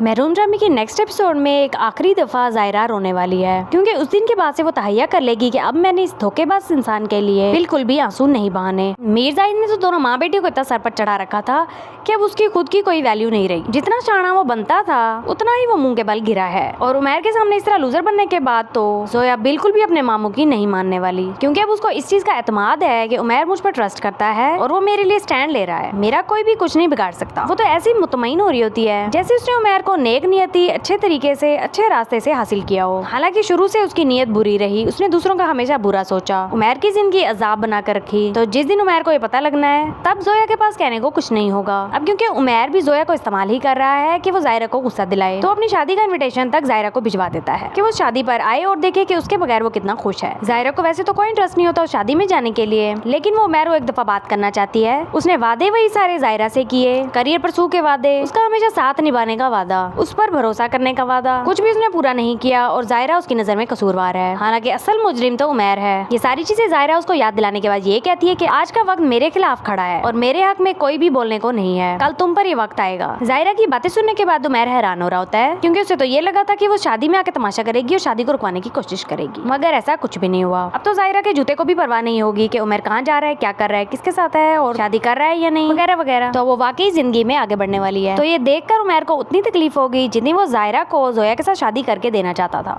Maroon ड्रामे की next episode में एक आखिरी दफा जायरा रोने वाली है, क्योंकि उस दिन के बाद से वो तहैया कर लेगी कि अब मैंने इस धोखेबाज इंसान के लिए बिल्कुल भी आंसू नहीं बहाने। मीर जाहिद ने तो दोनों माँ बेटी को इतना सर पर चढ़ा रखा था कि अब उसकी खुद की कोई वैल्यू नहीं रही। जितना शाना वो बनता था उतना ही वो मुंह के बल गिरा है। और उमैर के सामने इस तरह लूजर बनने के बाद तो जोया बिल्कुल भी अपने मामू की नहीं मानने वाली, क्योंकि अब उसको इस चीज का एतमाद है कि उमैर मुझ पर ट्रस्ट करता है और वो मेरे लिए स्टैंड ले रहा है। मेरा कोई भी कुछ नहीं बिगाड़ सकता। वो तो ऐसी मुतमईन हो रही होती है जैसे उसने उमैर को नेक नियति अच्छे तरीके से अच्छे रास्ते से हासिल किया हो। हालांकि शुरू से उसकी नीयत बुरी रही, उसने दूसरों का हमेशा बुरा सोचा, उमैर की जिंदगी अजाब बना कर रखी। तो जिस दिन उमैर को ये पता लगना है तब जोया के पास कहने को कुछ नहीं होगा। अब क्योंकि उमैर भी जोया को इस्तेमाल ही कर रहा है कि वो जायरा को गुस्सा दिलाए, तो अपनी शादी का इन्विटेशन तक जायरा को भिजवा देता है कि वो शादी पर आए और देखे कि उसके बगैर वो कितना खुश है। जायरा को वैसे तो कोई इंटरेस्ट नहीं होता उस शादी में जाने के लिए, लेकिन वो उमैर को एक दफा बात करना चाहती है। उसने वादे वही सारे जायरा से किए, करियर परसू के वादे, उसका हमेशा साथ निभाने का वादा, उस पर भरोसा करने का वादा, कुछ भी उसने पूरा नहीं किया और जायरा उसकी नजर में कसूरवार है। हालांकि असल मुजरिम तो उमैर है। ये सारी चीजें जायरा उसको याद दिलाने के बाद ये कहती है कि आज का वक्त मेरे खिलाफ खड़ा है और मेरे हक में कोई भी बोलने को नहीं है। कल तुम पर ये वक्त आएगा। जायरा की बातें सुनने के बाद उमैर हैरान हो रहा होता है, क्योंकि उसे तो ये लगा था कि वो शादी में आके तमाशा करेगी और शादी को रुकवाने की कोशिश करेगी, मगर ऐसा कुछ भी नहीं हुआ। अब तो जायरा के जूते को भी परवाह नहीं होगी कि उमैर कहाँ जा रहा है, क्या कर रहा है, किसके साथ है और शादी कर रहा है या नहीं, वगैरह वगैरह। तो वो वाकई जिंदगी में आगे बढ़ने वाली है। तो ये देखकर उमैर को उतनी तकलीफ होगी जितनी वो जायरा को जोया के साथ शादी करके देना चाहता था।